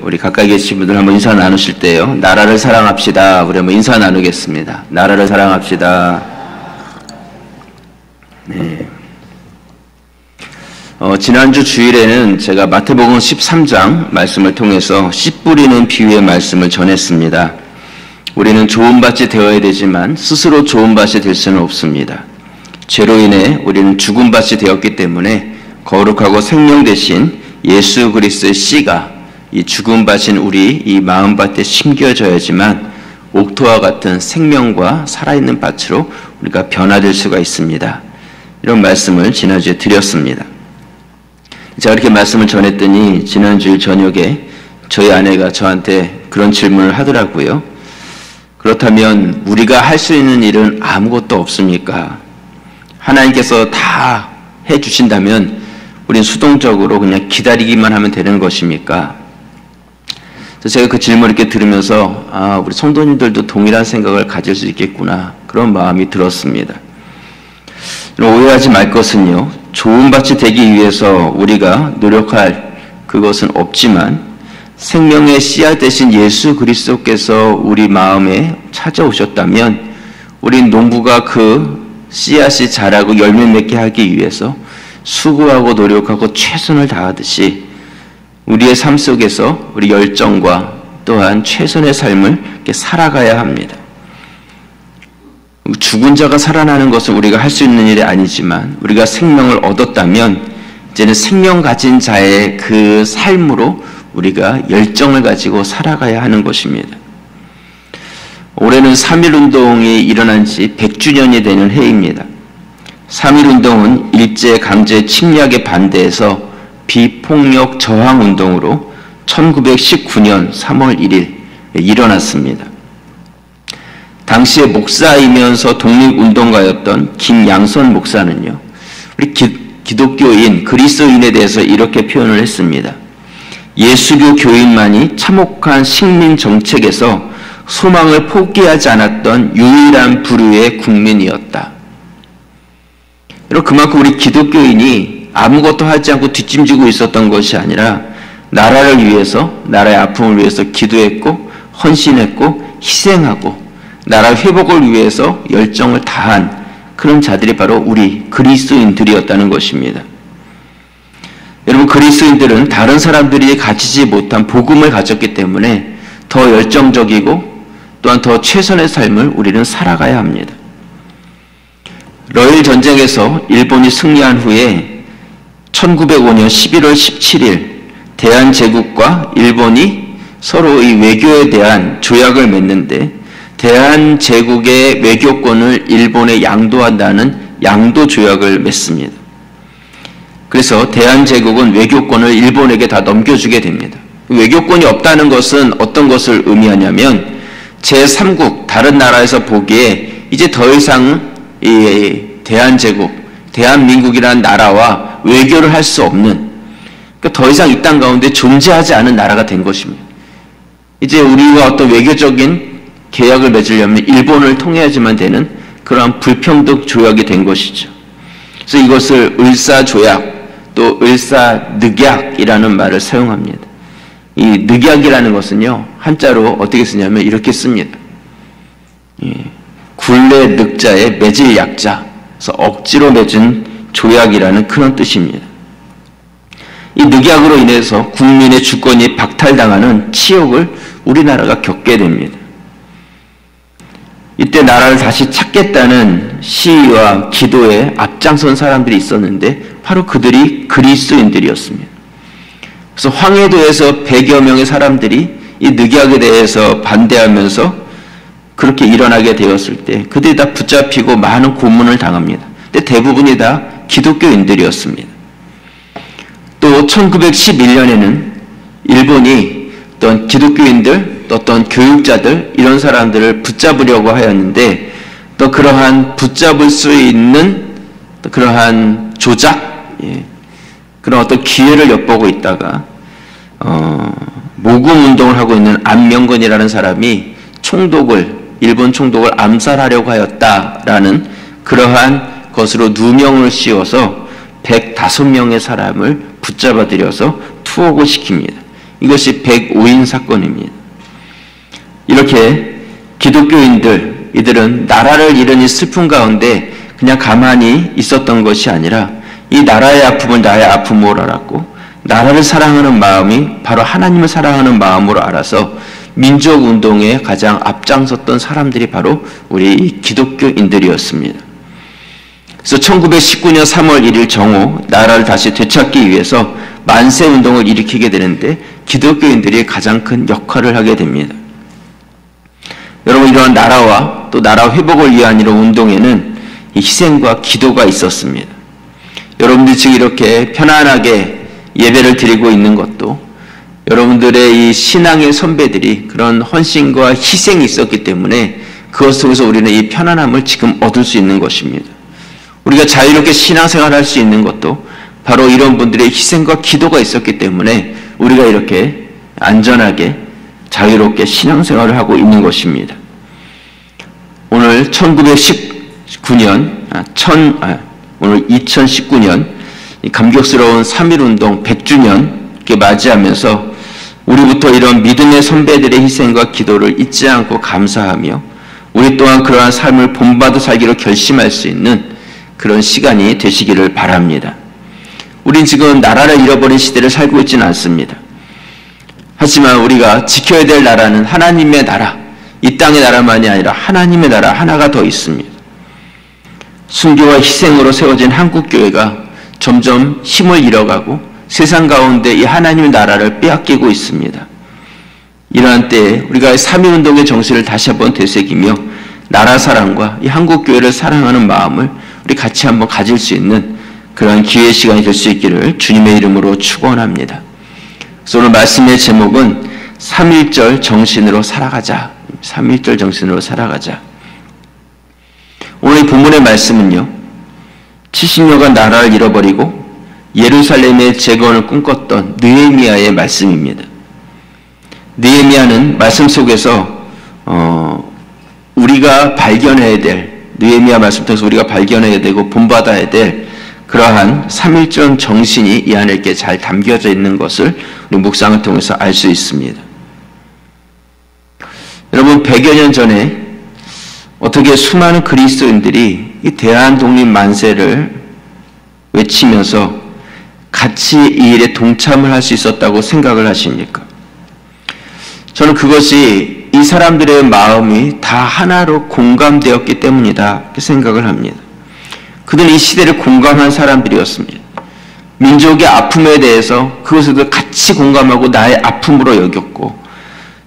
우리 가까이 계신 분들 한번 인사 나누실 때요. 나라를 사랑합시다. 우리 한번 인사 나누겠습니다. 나라를 사랑합시다. 네. 지난주 주일에는 제가 마태복음 13장 말씀을 통해서 씨 뿌리는 비유의 말씀을 전했습니다. 우리는 좋은 밭이 되어야 되지만 스스로 좋은 밭이 될 수는 없습니다. 죄로 인해 우리는 죽은 밭이 되었기 때문에 거룩하고 생명 대신 예수 그리스도의 씨가 이 죽은 밭인 우리 이 마음밭에 심겨져야지만 옥토와 같은 생명과 살아있는 밭으로 우리가 변화될 수가 있습니다. 이런 말씀을 지난주에 드렸습니다. 제가 이렇게 말씀을 전했더니 지난주 저녁에 저희 아내가 저한테 그런 질문을 하더라고요. 그렇다면 우리가 할 수 있는 일은 아무것도 없습니까? 하나님께서 다 해주신다면 우린 수동적으로 그냥 기다리기만 하면 되는 것입니까? 그래서 제가 그 질문을 이렇게 들으면서 우리 성도님들도 동일한 생각을 가질 수 있겠구나, 그런 마음이 들었습니다. 오해하지 말 것은요, 좋은 밭이 되기 위해서 우리가 노력할 그것은 없지만 생명의 씨앗 대신 예수 그리스도께서 우리 마음에 찾아오셨다면 우린 농부가 그 씨앗이 자라고 열매 맺게 하기 위해서 수고하고 노력하고 최선을 다하듯이 우리의 삶 속에서 우리 열정과 또한 최선의 삶을 이렇게 살아가야 합니다. 죽은 자가 살아나는 것은 우리가 할 수 있는 일이 아니지만 우리가 생명을 얻었다면 이제는 생명 가진 자의 그 삶으로 우리가 열정을 가지고 살아가야 하는 것입니다. 올해는 3.1운동이 일어난 지 100주년이 되는 해입니다. 3.1운동은 일제강제 침략에 반대해서 비폭력 저항운동으로 1919년 3월 1일 일어났습니다. 당시에 목사이면서 독립운동가였던 김양선 목사는요, 우리 기독교인, 그리스도인에 대해서 이렇게 표현을 했습니다. 예수교 교인만이 참혹한 식민 정책에서 소망을 포기하지 않았던 유일한 부류의 국민이었다. 그만큼 우리 기독교인이 아무것도 하지 않고 뒷짐지고 있었던 것이 아니라 나라를 위해서, 나라의 아픔을 위해서 기도했고 헌신했고 희생하고 나라 회복을 위해서 열정을 다한 그런 자들이 바로 우리 그리스도인들이었다는 것입니다. 여러분, 그리스도인들은 다른 사람들이 가지지 못한 복음을 가졌기 때문에 더 열정적이고 또한 더 최선의 삶을 우리는 살아가야 합니다. 러일 전쟁에서 일본이 승리한 후에 1905년 11월 17일 대한제국과 일본이 서로의 외교에 대한 조약을 맺는데 대한제국의 외교권을 일본에 양도한다는 양도조약을 맺습니다. 그래서 대한제국은 외교권을 일본에게 다 넘겨주게 됩니다. 외교권이 없다는 것은 어떤 것을 의미하냐면 제3국, 다른 나라에서 보기에 이제 더 이상 이 대한제국, 대한민국이라는 나라와 외교를 할 수 없는, 그러니까 더 이상 이 땅 가운데 존재하지 않은 나라가 된 것입니다. 이제 우리가 어떤 외교적인 계약을 맺으려면 일본을 통해야지만 되는 그러한 불평등 조약이 된 것이죠. 그래서 이것을 을사조약, 또 을사늑약이라는 말을 사용합니다. 이 늑약이라는 것은요, 한자로 어떻게 쓰냐면 이렇게 씁니다. 굴레 늑자의 맺을 약자, 그래서 억지로 맺은 조약이라는 그런 뜻입니다. 이 늑약으로 인해서 국민의 주권이 박탈당하는 치욕을 우리나라가 겪게 됩니다. 이때 나라를 다시 찾겠다는 시위와 기도에 앞장선 사람들이 있었는데 바로 그들이 그리스도인들이었습니다. 그래서 황해도에서 100여 명의 사람들이 이 늑약에 대해서 반대하면서 그렇게 일어나게 되었을 때 그들이 다 붙잡히고 많은 고문을 당합니다. 근데 대부분이 다 기독교인들이었습니다. 또 1911년에는 일본이 어떤 기독교인들, 또 어떤 교육자들, 이런 사람들을 붙잡으려고 하였는데 또 그러한 붙잡을 수 있는 또 그러한 조작, 그런 어떤 기회를 엿보고 있다가 모금 운동을 하고 있는 안명근이라는 사람이 일본 총독을 암살하려고 하였다라는 그러한 것으로 누명을 씌워서 105명의 사람을 붙잡아 들여서 투옥을 시킵니다. 이것이 105인 사건입니다. 이렇게 기독교인들, 이들은 나라를 잃은 이 슬픔 가운데 그냥 가만히 있었던 것이 아니라 이 나라의 아픔을 나의 아픔으로 알았고 나라를 사랑하는 마음이 바로 하나님을 사랑하는 마음으로 알아서 민족운동에 가장 앞장섰던 사람들이 바로 우리 기독교인들이었습니다. 그래서 1919년 3월 1일 정오 나라를 다시 되찾기 위해서 만세운동을 일으키게 되는데 기독교인들이 가장 큰 역할을 하게 됩니다. 여러분, 이러한 나라와 또 나라 회복을 위한 이런 운동에는 이 희생과 기도가 있었습니다. 여러분들이 지금 이렇게 편안하게 예배를 드리고 있는 것도 여러분들의 이 신앙의 선배들이 그런 헌신과 희생이 있었기 때문에 그것 속에서 우리는 이 편안함을 지금 얻을 수 있는 것입니다. 우리가 자유롭게 신앙생활을 할 수 있는 것도 바로 이런 분들의 희생과 기도가 있었기 때문에 우리가 이렇게 안전하게 자유롭게 신앙생활을 하고 있는 것입니다. 오늘 2019년 감격스러운 3.1운동 100주년 맞이하면서 우리부터 이런 믿음의 선배들의 희생과 기도를 잊지 않고 감사하며 우리 또한 그러한 삶을 본받아 살기로 결심할 수 있는 그런 시간이 되시기를 바랍니다. 우린 지금 나라를 잃어버린 시대를 살고 있지는 않습니다. 하지만 우리가 지켜야 될 나라는 하나님의 나라, 이 땅의 나라만이 아니라 하나님의 나라 하나가 더 있습니다. 순교와 희생으로 세워진 한국교회가 점점 힘을 잃어가고 세상 가운데 이 하나님의 나라를 빼앗기고 있습니다. 이러한 때에 우리가 3.1운동의 정신을 다시 한번 되새기며 나라 사랑과 이 한국교회를 사랑하는 마음을 우리 같이 한번 가질 수 있는 그런 기회의 시간이 될 수 있기를 주님의 이름으로 축원합니다. 그래서 오늘 말씀의 제목은 3.1절 정신으로 살아가자. 3.1절 정신으로 살아가자. 오늘 이 본문의 말씀은요, 70년간 나라를 잃어버리고 예루살렘의 재건을 꿈꿨던 느헤미야의 말씀입니다. 느헤미야는 말씀 속에서 우리가 발견해야 될, 느헤미야 말씀 통해서 우리가 발견해야 되고 본받아야 될 그러한 3.1절 정신이 이 안에 이렇게 잘 담겨져 있는 것을 우리 묵상을 통해서 알 수 있습니다. 여러분, 100여 년 전에 어떻게 수많은 그리스도인들이 이 대한독립 만세를 외치면서 같이 이 일에 동참을 할 수 있었다고 생각을 하십니까? 저는 그것이 이 사람들의 마음이 다 하나로 공감되었기 때문이다 이렇게 생각을 합니다. 그들은 이 시대를 공감한 사람들이었습니다. 민족의 아픔에 대해서 그것에도 같이 공감하고 나의 아픔으로 여겼고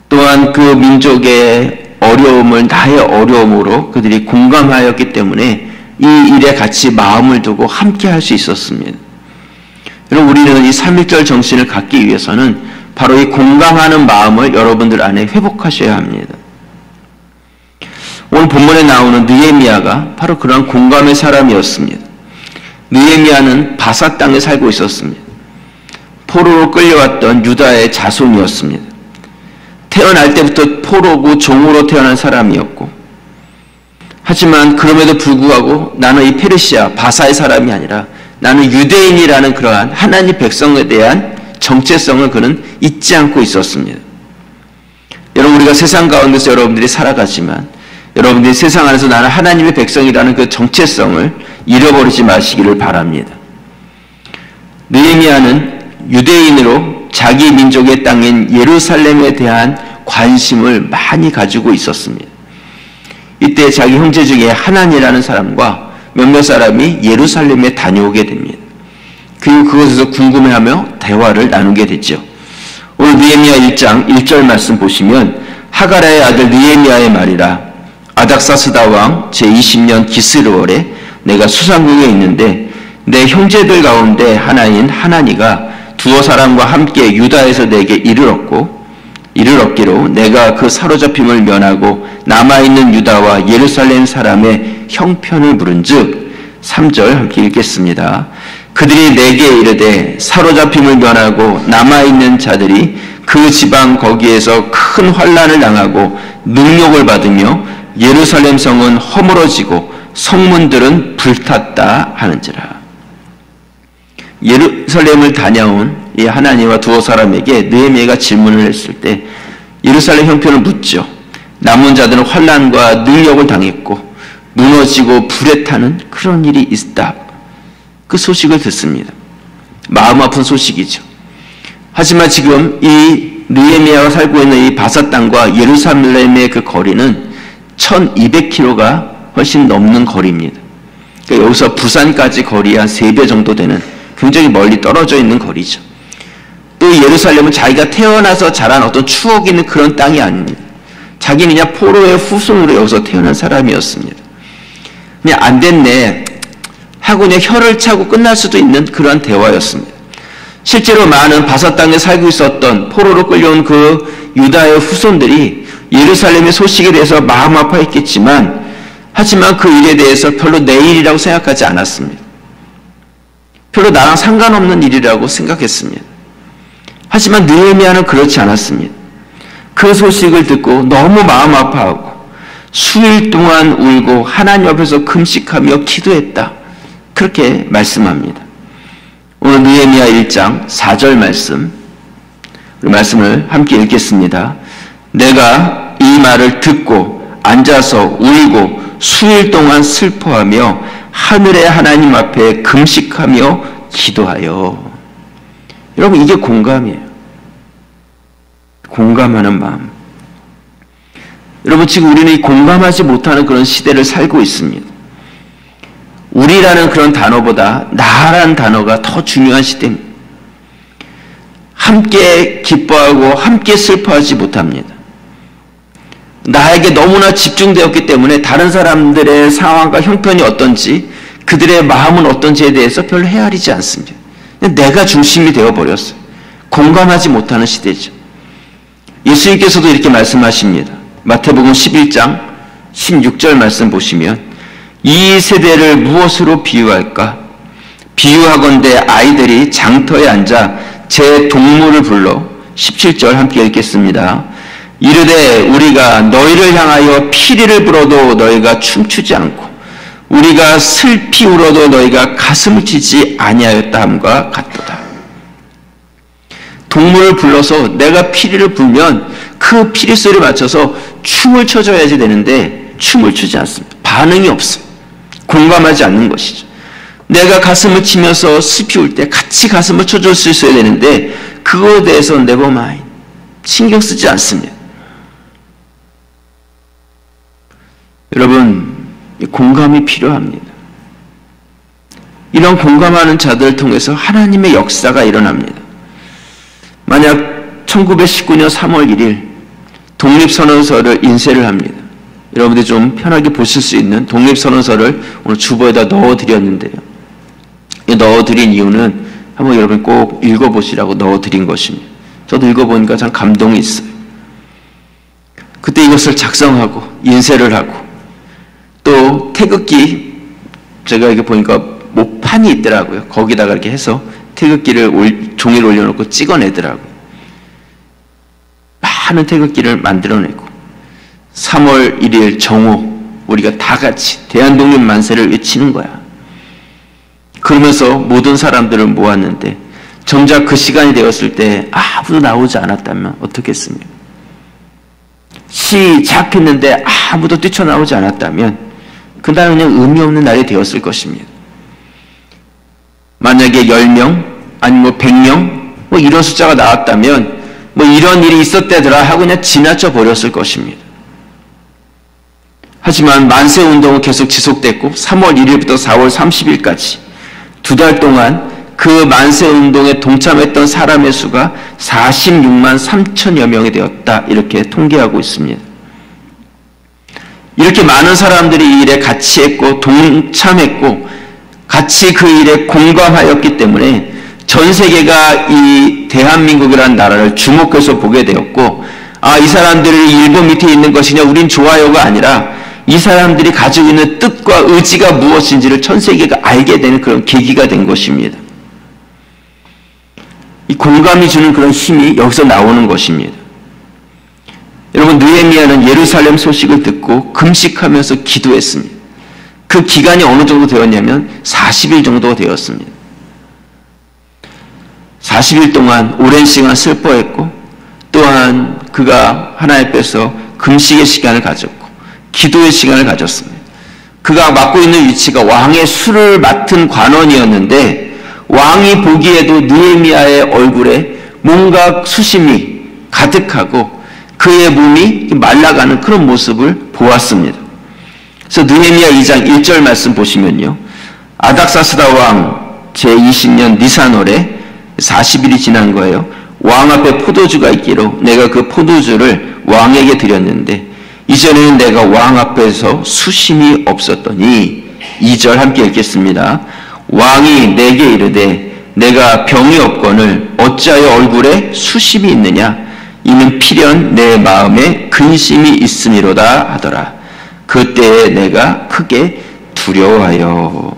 또한 그 민족의 어려움을 나의 어려움으로 그들이 공감하였기 때문에 이 일에 같이 마음을 두고 함께 할 수 있었습니다. 여러분, 우리는 이 3.1절 정신을 갖기 위해서는 바로 이 공감하는 마음을 여러분들 안에 회복하셔야 합니다. 오늘 본문에 나오는 느헤미야가 바로 그런 공감의 사람이었습니다. 느헤미야는 바사 땅에 살고 있었습니다. 포로로 끌려왔던 유다의 자손이었습니다. 태어날 때부터 포로고 종으로 태어난 사람이었고, 하지만 그럼에도 불구하고 나는 이 페르시아 바사의 사람이 아니라 나는 유대인이라는 그러한 하나님 백성에 대한 정체성을 그는 잊지 않고 있었습니다. 여러분, 우리가 세상 가운데서 여러분들이 살아가지만 여러분들이 세상 안에서 나는 하나님의 백성이라는 그 정체성을 잃어버리지 마시기를 바랍니다. 느헤미야는 유대인으로 자기 민족의 땅인 예루살렘에 대한 관심을 많이 가지고 있었습니다. 이때 자기 형제 중에 하난이라는 사람과 몇몇 사람이 예루살렘에 다녀오게 됩니다. 그리고 그것에서 궁금해하며 대화를 나누게 됐죠. 오늘 느헤미야 1장 1절 말씀 보시면 하가랴의 아들 느헤미야의 말이라 아닥사스다 왕 제20년 기스르월에 내가 수상궁에 있는데 내 형제들 가운데 하나인 하나니가 두어 사람과 함께 유다에서 내게 이르렀기로 내가 그 사로잡힘을 면하고 남아있는 유다와 예루살렘 사람의 형편을 물은즉 3절 함께 읽겠습니다. 그들이 내게 이르되 사로잡힘을 면하고 남아있는 자들이 그 지방 거기에서 큰 환난을 당하고 능욕을 받으며 예루살렘 성은 허물어지고 성문들은 불탔다 하는지라. 예루살렘을 다녀온 이 하나님과 두어 사람에게 느헤미야가 질문을 했을 때 예루살렘 형편을 묻죠. 남은 자들은 환난과 능력을 당했고 무너지고 불에 타는 그런 일이 있다. 그 소식을 듣습니다. 마음 아픈 소식이죠. 하지만 지금 이 느헤미야가 살고 있는 이 바사 땅과 예루살렘의 그 거리는 1200km가 훨씬 넘는 거리입니다. 그러니까 여기서 부산까지 거리 한 3배 정도 되는 굉장히 멀리 떨어져 있는 거리죠. 또 예루살렘은 자기가 태어나서 자란 어떤 추억이 있는 그런 땅이 아닙니다. 자기는 그냥 포로의 후손으로 여기서 태어난 사람이었습니다. 그냥 안 됐네 하고 그냥 혀를 차고 끝날 수도 있는 그러한 대화였습니다. 실제로 많은 바사 땅에 살고 있었던 포로로 끌려온 그 유다의 후손들이 예루살렘의 소식에 대해서 마음 아파했겠지만 하지만 그 일에 대해서 별로 내 일이라고 생각하지 않았습니다. 별로 나랑 상관없는 일이라고 생각했습니다. 하지만 느헤미야는 그렇지 않았습니다. 그 소식을 듣고 너무 마음 아파하고 수일 동안 울고 하나님 앞에서 금식하며 기도했다. 그렇게 말씀합니다. 오늘 느헤미야 1장 4절 말씀, 우리 말씀을 함께 읽겠습니다. 내가 이 말을 듣고 앉아서 울고 수일 동안 슬퍼하며 하늘의 하나님 앞에 금식하며 기도하여. 여러분, 이게 공감이에요. 공감하는 마음. 여러분, 지금 우리는 이 공감하지 못하는 그런 시대를 살고 있습니다. 우리라는 그런 단어보다 나라는 단어가 더 중요한 시대입니다. 함께 기뻐하고 함께 슬퍼하지 못합니다. 나에게 너무나 집중되었기 때문에 다른 사람들의 상황과 형편이 어떤지, 그들의 마음은 어떤지에 대해서 별로 헤아리지 않습니다. 내가 중심이 되어버렸어요. 공감하지 못하는 시대죠. 예수님께서도 이렇게 말씀하십니다. 마태복음 11장 16절 말씀 보시면 이 세대를 무엇으로 비유할까? 비유하건대 아이들이 장터에 앉아 제 동물을 불러 17절 함께 읽겠습니다. 이르되 우리가 너희를 향하여 피리를 불어도 너희가 춤추지 않고 우리가 슬피 울어도 너희가 가슴을 치지 아니하였다 함과 같도다. 동물을 불러서 내가 피리를 불면 그 피리 소리에 맞춰서 춤을 춰줘야지 되는데 춤을 추지 않습니다. 반응이 없어요. 공감하지 않는 것이죠. 내가 가슴을 치면서 슬피 울 때 같이 가슴을 쳐줄 수 있어야 되는데 그거에 대해서 never mind, 신경 쓰지 않습니다. 여러분, 공감이 필요합니다. 이런 공감하는 자들을 통해서 하나님의 역사가 일어납니다. 만약 1919년 3월 1일 독립선언서를 인쇄를 합니다. 여러분들이 좀 편하게 보실 수 있는 독립선언서를 오늘 주보에다 넣어드렸는데요. 넣어드린 이유는 한번 여러분 꼭 읽어보시라고 넣어드린 것입니다. 저도 읽어보니까 참 감동이 있어요. 그때 이것을 작성하고 인쇄를 하고 또 태극기, 제가 이렇게 보니까 목판이 있더라고요. 거기다가 이렇게 해서 태극기를 종이를 올려놓고 찍어내더라고요. 많은 태극기를 만들어내고 3월 1일 정오 우리가 다 같이 대한독립 만세를 외치는 거야. 그러면서 모든 사람들을 모았는데 정작 그 시간이 되었을 때 아무도 나오지 않았다면 어떻겠습니까? 시작했는데 아무도 뛰쳐나오지 않았다면 그날은 그냥 의미 없는 날이 되었을 것입니다. 만약에 10명 아니면 100명 이런 숫자가 나왔다면 이런 일이 있었대더라 하고 그냥 지나쳐 버렸을 것입니다. 하지만 만세운동은 계속 지속됐고 3월 1일부터 4월 30일까지 2달 동안 그 만세운동에 동참했던 사람의 수가 46만 3천여 명이 되었다. 이렇게 통계하고 있습니다. 이렇게 많은 사람들이 이 일에 같이 했고 동참했고 같이 그 일에 공감하였기 때문에 전 세계가 이 대한민국이라는 나라를 주목해서 보게 되었고 이 사람들이 일본 밑에 있는 것이냐 우린 좋아요가 아니라 이 사람들이 가지고 있는 뜻과 의지가 무엇인지를 전 세계가 알게 되는 그런 계기가 된 것입니다. 이 공감이 주는 그런 힘이 여기서 나오는 것입니다. 여러분, 느헤미야는 예루살렘 소식을 듣고 금식하면서 기도했습니다. 그 기간이 어느 정도 되었냐면 40일 정도 되었습니다. 40일 동안 오랜 시간 슬퍼했고, 또한 그가 하나님 앞에서 금식의 시간을 가졌고 기도의 시간을 가졌습니다. 그가 맡고 있는 위치가 왕의 술을 맡은 관원이었는데, 왕이 보기에도 느헤미야의 얼굴에 뭔가 수심이 가득하고 그의 몸이 말라가는 그런 모습을 보았습니다. 그래서 느헤미야 2장 1절 말씀 보시면요, 아닥사스다 왕 제20년 니산월에 40일이 지난 거예요. 왕 앞에 포도주가 있기로 내가 그 포도주를 왕에게 드렸는데 이전에는 내가 왕 앞에서 수심이 없었더니, 2절 함께 읽겠습니다. 왕이 내게 이르되 내가 병이 없거늘 어찌하여 얼굴에 수심이 있느냐, 이는 필연 내 마음에 근심이 있음이로다 하더라. 그때에 내가 크게 두려워하여.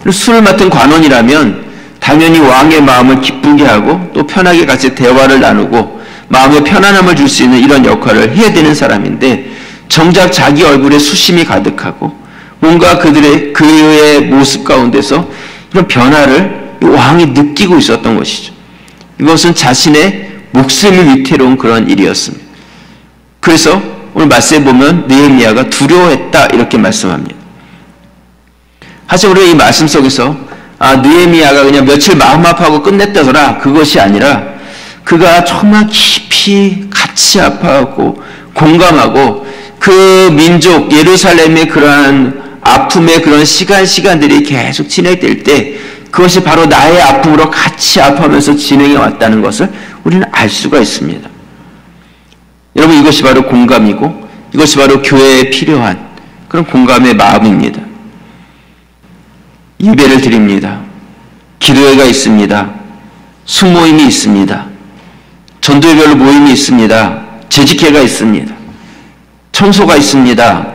술을 맡은 관원이라면 당연히 왕의 마음을 기쁘게 하고 또 편하게 같이 대화를 나누고 마음에 편안함을 줄 수 있는 이런 역할을 해야 되는 사람인데, 정작 자기 얼굴에 수심이 가득하고 뭔가 그의 모습 가운데서 이런 변화를 왕이 느끼고 있었던 것이죠. 이것은 자신의 목숨이 위태로운 그런 일이었습니다. 그래서 오늘 말씀에 보면 느헤미야가 두려워했다 이렇게 말씀합니다. 하지만 우리가 이 말씀 속에서 느헤미야가 그냥 며칠 마음 아파하고 끝냈다더라, 그것이 아니라 그가 정말 깊이 같이 아파하고 공감하고 그 민족 예루살렘의 그러한 아픔의 그런 시간들이 계속 진행될 때 그것이 바로 나의 아픔으로 같이 아파하면서 진행해 왔다는 것을 우리는 알 수가 있습니다. 여러분, 이것이 바로 공감이고 이것이 바로 교회에 필요한 그런 공감의 마음입니다. 예배를 드립니다. 기도회가 있습니다. 수모임이 있습니다. 전도회별로 모임이 있습니다. 재직회가 있습니다. 청소가 있습니다.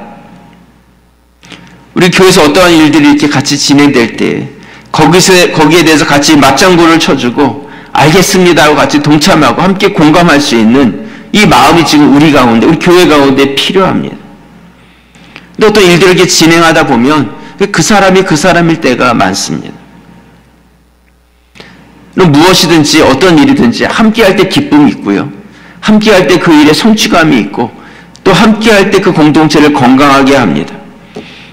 우리 교회에서 어떠한 일들이 이렇게 같이 진행될 때 거기에 대해서 같이 맞장구를 쳐주고 알겠습니다 하고 같이 동참하고 함께 공감할 수 있는 이 마음이 지금 우리 가운데, 우리 교회 가운데 필요합니다. 근데 어떤 일들을 이렇게 진행하다 보면 그 사람이 그 사람일 때가 많습니다. 무엇이든지 어떤 일이든지 함께할 때 기쁨이 있고요, 함께할 때 그 일에 성취감이 있고 또 함께할 때 그 공동체를 건강하게 합니다.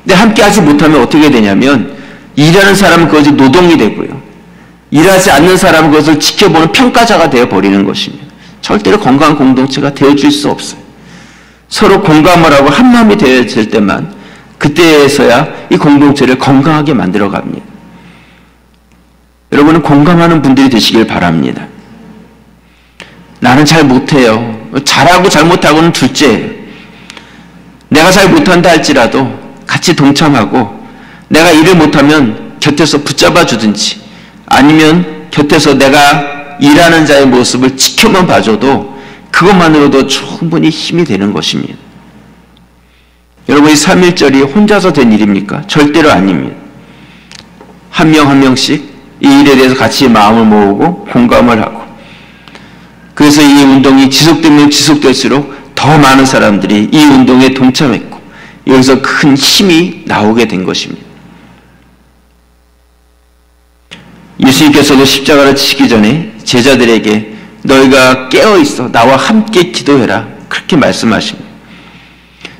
근데 함께하지 못하면 어떻게 되냐면 일하는 사람은 그것이 노동이 되고요, 일하지 않는 사람은 그것을 지켜보는 평가자가 되어버리는 것입니다. 절대로 건강한 공동체가 되어줄 수 없어요. 서로 공감을 하고 한마음이 되어질 때만, 그때에서야 이 공동체를 건강하게 만들어갑니다. 여러분은 공감하는 분들이 되시길 바랍니다. 나는 잘 못해요. 잘하고 잘못하고는 둘째예요. 내가 잘 못한다 할지라도 같이 동참하고, 내가 일을 못하면 곁에서 붙잡아 주든지 아니면 곁에서 내가 일하는 자의 모습을 지켜만 봐줘도 그것만으로도 충분히 힘이 되는 것입니다. 여러분, 이 3.1절이 혼자서 된 일입니까? 절대로 아닙니다. 한 명 한 명씩 이 일에 대해서 같이 마음을 모으고 공감을 하고, 그래서 이 운동이 지속되면 지속될수록 더 많은 사람들이 이 운동에 동참했고 여기서 큰 힘이 나오게 된 것입니다. 예수님께서도 십자가를 치기 전에 제자들에게 너희가 깨어있어 나와 함께 기도해라 그렇게 말씀하십니다.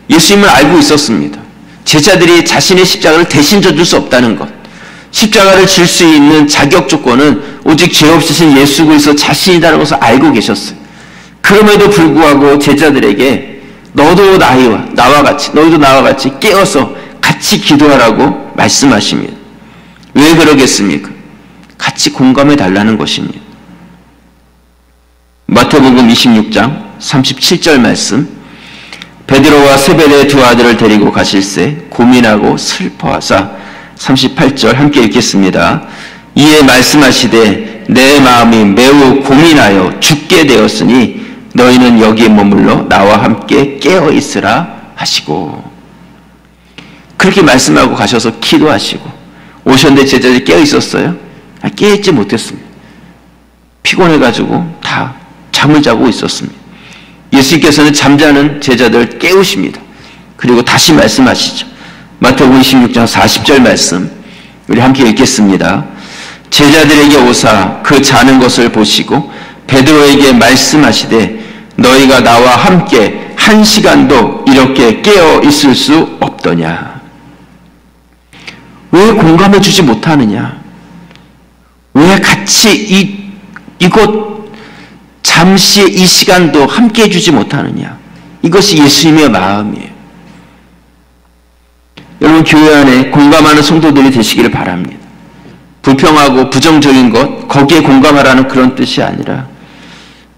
예수님을 알고 있었습니다. 제자들이 자신의 십자가를 대신 져줄 수 없다는 것, 십자가를 질 수 있는 자격 조건은 오직 죄 없으신 예수 그리스도 자신이라는 것을 알고 계셨어요. 그럼에도 불구하고 제자들에게 너희도 나와 같이 깨어서 같이 기도하라고 말씀하십니다. 왜 그러겠습니까? 같이 공감해 달라는 것입니다. 마태복음 26장 37절 말씀, 베드로와 세베대의 두 아들을 데리고 가실새 고민하고 슬퍼하사, 38절 함께 읽겠습니다. 이에 말씀하시되 내 마음이 매우 고민하여 죽게 되었으니 너희는 여기에 머물러 나와 함께 깨어 있으라 하시고, 그렇게 말씀하고 가셔서 기도하시고 오셨는데 제자들이 깨어 있었어요? 깨어 있지 못했습니다. 피곤해가지고 다 잠을 자고 있었습니다. 예수님께서는 잠자는 제자들을 깨우십니다. 그리고 다시 말씀하시죠. 마태복음 26장 40절 말씀 우리 함께 읽겠습니다. 제자들에게 오사 그 자는 것을 보시고 베드로에게 말씀하시되 너희가 나와 함께 1시간도 이렇게 깨어 있을 수 없더냐. 왜 공감해 주지 못하느냐? 왜 같이 이곳 잠시의 이 시간도 함께 해주지 못하느냐? 이것이 예수님의 마음이에요. 여러분, 교회 안에 공감하는 성도들이 되시기를 바랍니다. 불평하고 부정적인 것, 거기에 공감하라는 그런 뜻이 아니라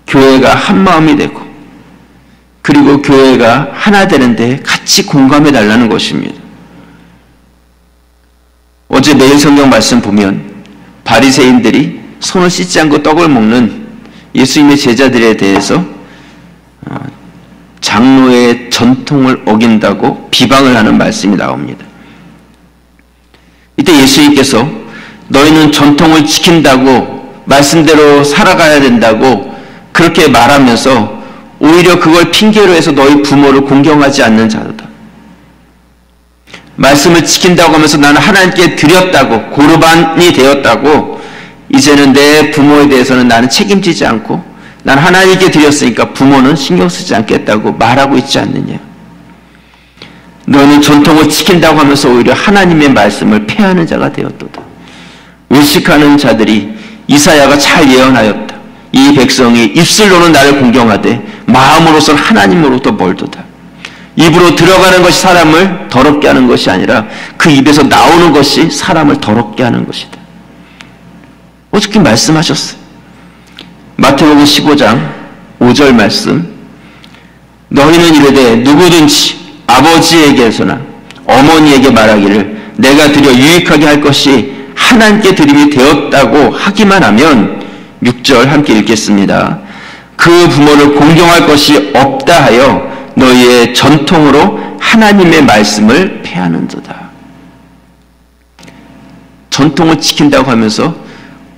교회가 한 마음이 되고 그리고 교회가 하나 되는데 같이 공감해 달라는 것입니다. 어제 매일 성경 말씀 보면 바리새인들이 손을 씻지 않고 떡을 먹는 예수님의 제자들에 대해서 장로의 전통을 어긴다고 비방을 하는 말씀이 나옵니다. 이때 예수님께서 너희는 전통을 지킨다고 말씀대로 살아가야 된다고 그렇게 말하면서 오히려 그걸 핑계로 해서 너희 부모를 공경하지 않는 자다. 말씀을 지킨다고 하면서 나는 하나님께 드렸다고 고르반이 되었다고 이제는 내 부모에 대해서는 나는 책임지지 않고 난 하나님께 드렸으니까 부모는 신경 쓰지 않겠다고 말하고 있지 않느냐. 너는 전통을 지킨다고 하면서 오히려 하나님의 말씀을 폐하는 자가 되었도다. 외식하는 자들이 이사야가 잘 예언하였다. 이 백성이 입술로는 나를 공경하되 마음으로서는 하나님으로부터 멀도다. 입으로 들어가는 것이 사람을 더럽게 하는 것이 아니라 그 입에서 나오는 것이 사람을 더럽게 하는 것이다. 어저께 말씀하셨어요. 마태복음 15장 5절 말씀. 너희는 이르되 누구든지 아버지에게서나 어머니에게 말하기를 내가 드려 유익하게 할 것이 하나님께 드림이 되었다고 하기만 하면 6절 함께 읽겠습니다. 그 부모를 공경할 것이 없다 하여 너희의 전통으로 하나님의 말씀을 폐하는도다. 전통을 지킨다고 하면서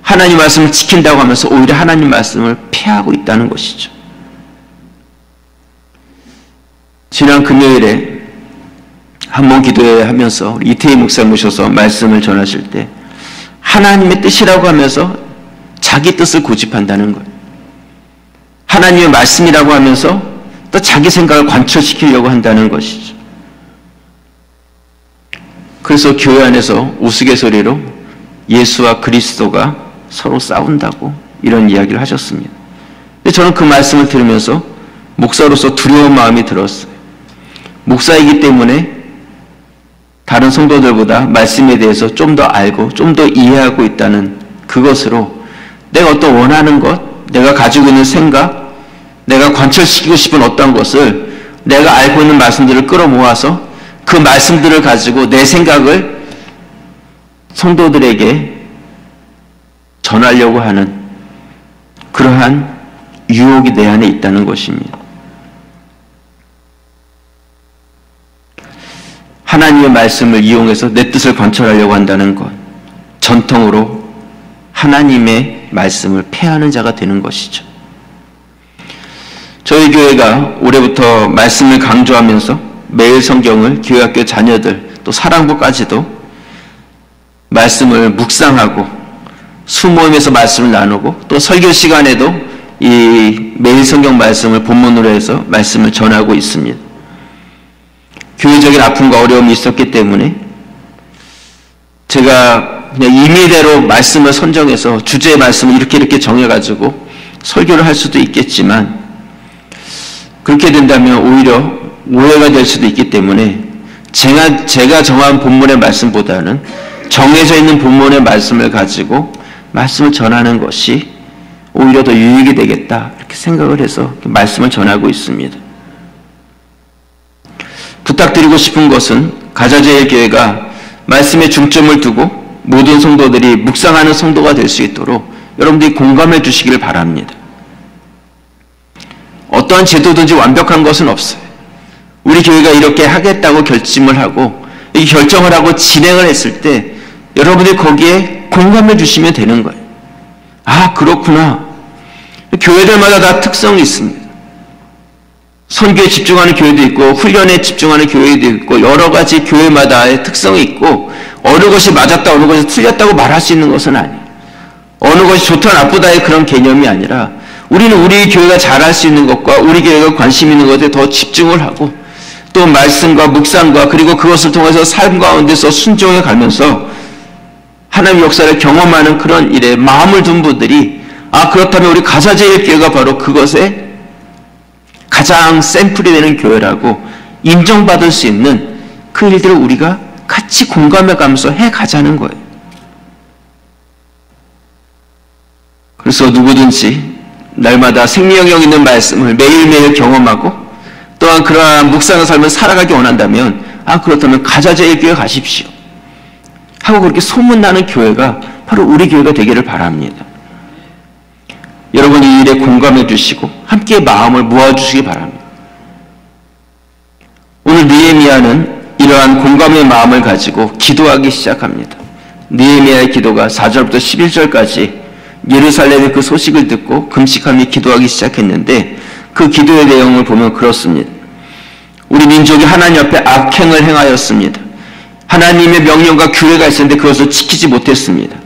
하나님 말씀을 지킨다고 하면서 오히려 하나님 말씀을 폐하고 있다는 것이죠. 지난 금요일에 한번 기도회 하면서 이태희 목사 모셔서 말씀을 전하실 때 하나님의 뜻이라고 하면서 자기 뜻을 고집한다는 거예요. 하나님의 말씀이라고 하면서 또 자기 생각을 관철시키려고 한다는 것이죠. 그래서 교회 안에서 우스갯소리로 예수와 그리스도가 서로 싸운다고 이런 이야기를 하셨습니다. 근데 저는 그 말씀을 들으면서 목사로서 두려운 마음이 들었어요. 목사이기 때문에 다른 성도들보다 말씀에 대해서 좀 더 알고 좀 더 이해하고 있다는 그것으로 내가 어떤 원하는 것, 내가 가지고 있는 생각, 내가 관철시키고 싶은 어떤 것을 내가 알고 있는 말씀들을 끌어모아서 그 말씀들을 가지고 내 생각을 성도들에게 전하려고 하는 그러한 유혹이 내 안에 있다는 것입니다. 하나님의 말씀을 이용해서 내 뜻을 관철하려고 한다는 것, 전통으로 하나님의 말씀을 폐하는 자가 되는 것이죠. 저희 교회가 올해부터 말씀을 강조하면서 매일 성경을 교회학교 자녀들 또 사랑부까지도 말씀을 묵상하고 수모임에서 말씀을 나누고 또 설교 시간에도 이 매일 성경 말씀을 본문으로 해서 말씀을 전하고 있습니다. 교회적인 아픔과 어려움이 있었기 때문에 제가 그냥 임의대로 말씀을 선정해서 주제의 말씀을 이렇게 정해가지고 설교를 할 수도 있겠지만 그렇게 된다면 오히려 오해가 될 수도 있기 때문에 제가 정한 본문의 말씀보다는 정해져 있는 본문의 말씀을 가지고 말씀을 전하는 것이 오히려 더 유익이 되겠다 이렇게 생각을 해서 말씀을 전하고 있습니다. 부탁드리고 싶은 것은 가자제일교회가 말씀에 중점을 두고 모든 성도들이 묵상하는 성도가 될 수 있도록 여러분들이 공감해 주시기를 바랍니다. 어떠한 제도든지 완벽한 것은 없어요. 우리 교회가 이렇게 하겠다고 결심을 하고 이 결정을 하고 진행을 했을 때 여러분들이 거기에 공감해 주시면 되는 거예요. 아, 그렇구나. 교회들마다 다 특성이 있습니다. 선교에 집중하는 교회도 있고 훈련에 집중하는 교회도 있고 여러 가지 교회마다의 특성이 있고 어느 것이 맞았다 어느 것이 틀렸다고 말할 수 있는 것은 아니에요. 어느 것이 좋다 나쁘다의 그런 개념이 아니라 우리는 우리 교회가 잘할 수 있는 것과 우리 교회가 관심 있는 것에 더 집중을 하고 또 말씀과 묵상과 그리고 그것을 통해서 삶 가운데서 순종해 가면서 하나님의 역사를 경험하는 그런 일에 마음을 둔 분들이 그렇다면 우리 가사제일교회가 바로 그것에 가장 샘플이 되는 교회라고 인정받을 수 있는 그 일들을 우리가 같이 공감해 가면서 해 가자는 거예요. 그래서 누구든지 날마다 생명력 있는 말씀을 매일매일 경험하고 또한 그러한 묵상의 삶을 살아가기 원한다면 그렇다면 가자제일교회 가십시오 하고 그렇게 소문나는 교회가 바로 우리 교회가 되기를 바랍니다. 여러분 이 일에 공감해 주시고 함께 마음을 모아주시기 바랍니다. 오늘 느헤미야는 이러한 공감의 마음을 가지고 기도하기 시작합니다. 느헤미야의 기도가 4절부터 11절까지 예루살렘의 그 소식을 듣고 금식하며 기도하기 시작했는데 그 기도의 내용을 보면 그렇습니다. 우리 민족이 하나님 앞에 악행을 행하였습니다. 하나님의 명령과 규례가 있었는데 그것을 지키지 못했습니다.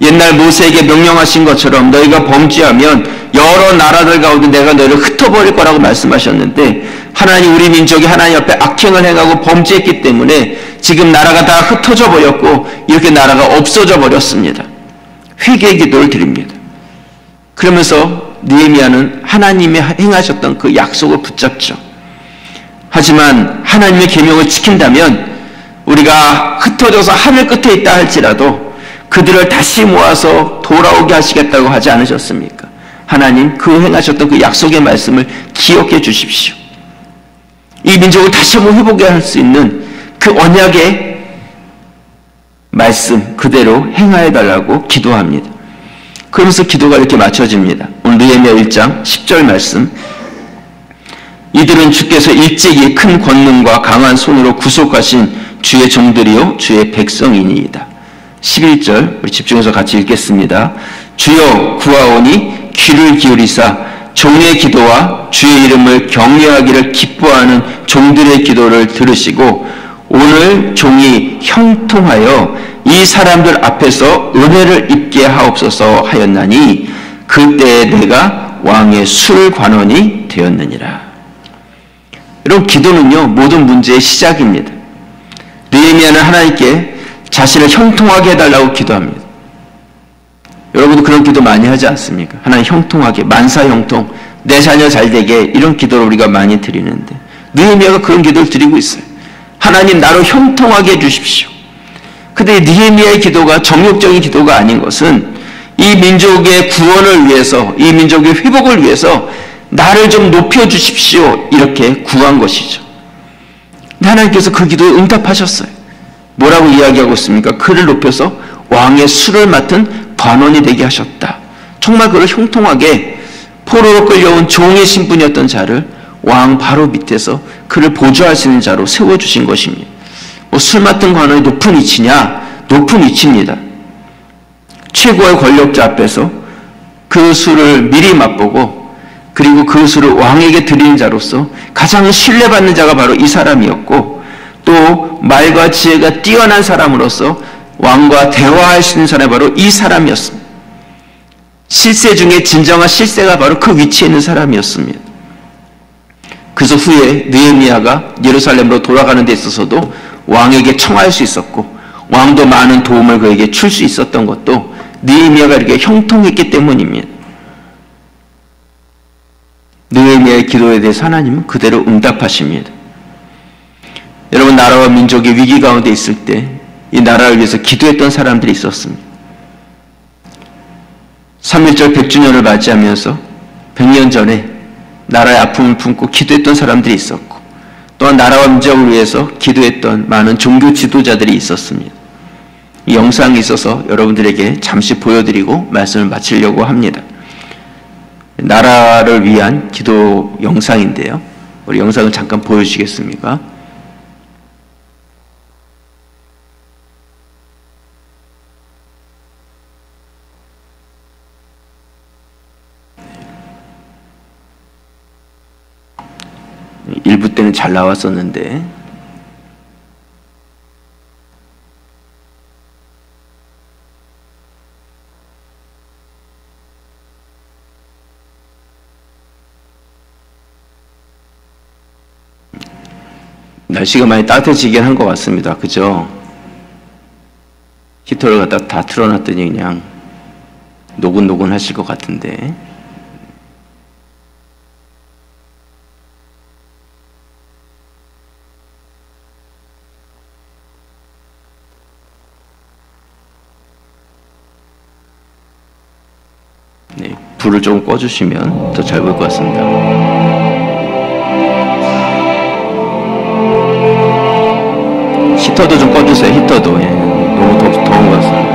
옛날 모세에게 명령하신 것처럼 너희가 범죄하면 여러 나라들 가운데 내가 너희를 흩어버릴 거라고 말씀하셨는데 하나님 우리 민족이 하나님 앞에 악행을 행하고 범죄했기 때문에 지금 나라가 다 흩어져 버렸고 이렇게 나라가 없어져 버렸습니다. 회개의 기도를 드립니다. 그러면서 느헤미야는 하나님이 행하셨던 그 약속을 붙잡죠. 하지만 하나님의 계명을 지킨다면 우리가 흩어져서 하늘 끝에 있다 할지라도 그들을 다시 모아서 돌아오게 하시겠다고 하지 않으셨습니까? 하나님 그 행하셨던 그 약속의 말씀을 기억해 주십시오. 이 민족을 다시 한번 회복해 할 수 있는 그 언약의 말씀 그대로 행하여 달라고 기도합니다. 그러면서 기도가 이렇게 맞춰집니다. 오늘 느헤미야 1장 10절 말씀 이들은 주께서 일찍이 큰 권능과 강한 손으로 구속하신 주의 종들이요 주의 백성이니이다. 11절 우리 집중해서 같이 읽겠습니다. 주여 구하오니 귀를 기울이사 종의 기도와 주의 이름을 경외하기를 기뻐하는 종들의 기도를 들으시고 오늘 종이 형통하여 이 사람들 앞에서 은혜를 입게 하옵소서 하였나니 그때에 내가 왕의 술관원이 되었느니라. 여러분 기도는요 모든 문제의 시작입니다. 느헤미야는 하나님께 자신을 형통하게 해달라고 기도합니다. 여러분도 그런 기도 많이 하지 않습니까? 하나님 형통하게 만사형통 내 자녀 잘되게 이런 기도를 우리가 많이 드리는데 느헤미야가 그런 기도를 드리고 있어요. 하나님 나로 형통하게 해주십시오. 근데 느헤미야의 기도가 정욕적인 기도가 아닌 것은 이 민족의 구원을 위해서 이 민족의 회복을 위해서 나를 좀 높여주십시오 이렇게 구한 것이죠. 하나님께서 그 기도에 응답하셨어요. 뭐라고 이야기하고 있습니까? 그를 높여서 왕의 수를 맡은 관원이 되게 하셨다. 정말 그를 형통하게 포로로 끌려온 종의 신분이었던 자를 왕 바로 밑에서 그를 보좌하시는 자로 세워주신 것입니다. 술 맡은 관원이 높은 위치냐? 높은 위치입니다. 최고의 권력자 앞에서 그 술을 미리 맛보고 그리고 그 술을 왕에게 드리는 자로서 가장 신뢰받는 자가 바로 이 사람이었고 또 말과 지혜가 뛰어난 사람으로서 왕과 대화할 수 있는 사람이 바로 이 사람이었습니다. 실세 중에 진정한 실세가 바로 그 위치에 있는 사람이었습니다. 그래서 후에 느헤미야가 예루살렘으로 돌아가는 데 있어서도 왕에게 청할 수 있었고 왕도 많은 도움을 그에게 줄 수 있었던 것도 느헤미야가 이렇게 형통했기 때문입니다. 느헤미야의 기도에 대해서 하나님은 그대로 응답하십니다. 여러분 나라와 민족이 위기 가운데 있을 때 이 나라를 위해서 기도했던 사람들이 있었습니다. 3.1절 100주년을 맞이하면서 100년 전에 나라의 아픔을 품고 기도했던 사람들이 있었고 또한 나라와 민족을 위해서 기도했던 많은 종교 지도자들이 있었습니다. 이 영상이 있어서 여러분들에게 잠시 보여드리고 말씀을 마치려고 합니다. 나라를 위한 기도 영상인데요. 우리 영상을 잠깐 보여주시겠습니까? 일부 때는 잘 나왔었는데 날씨가 많이 따뜻해지긴 한 것 같습니다. 그죠? 히터를 갖다 다 틀어놨더니 그냥 노곤노곤 하실 것 같은데. 네, 불을 좀 꺼주시면 더 잘 보일 것 같습니다. 히터도 좀 꺼주세요. 히터도. 예, 너무 더운 것 같습니다.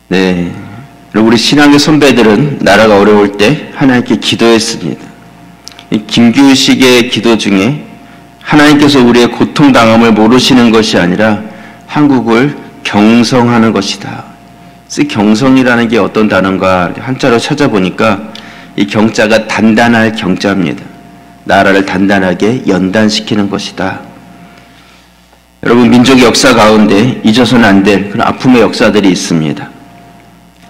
네, 우리 신앙의 선배들은 나라가 어려울 때 하나님께 기도했습니다. 김규식의 기도 중에 하나님께서 우리의 고통당함을 모르시는 것이 아니라 한국을 경성하는 것이다. 경성이라는 게 어떤 단어인가 한자로 찾아보니까 이 경자가 단단할 경자입니다. 나라를 단단하게 연단시키는 것이다. 여러분, 민족의 역사 가운데 잊어서는 안 될 그런 아픔의 역사들이 있습니다.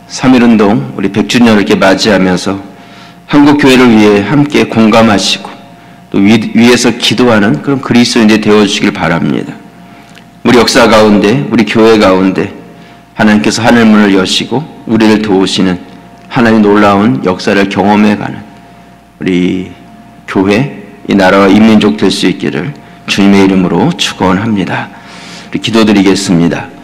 3.1운동 우리 100주년을 이렇게 맞이하면서 한국교회를 위해 함께 공감하시고 또 위에서 기도하는 그런 그리스도인들이 되어주시길 바랍니다. 우리 역사 가운데, 우리 교회 가운데 하나님께서 하늘문을 여시고 우리를 도우시는 하나님의 놀라운 역사를 경험해가는 우리 교회, 이 나라와 인민족 될 수 있기를 주님의 이름으로 축원합니다. 우리 기도드리겠습니다.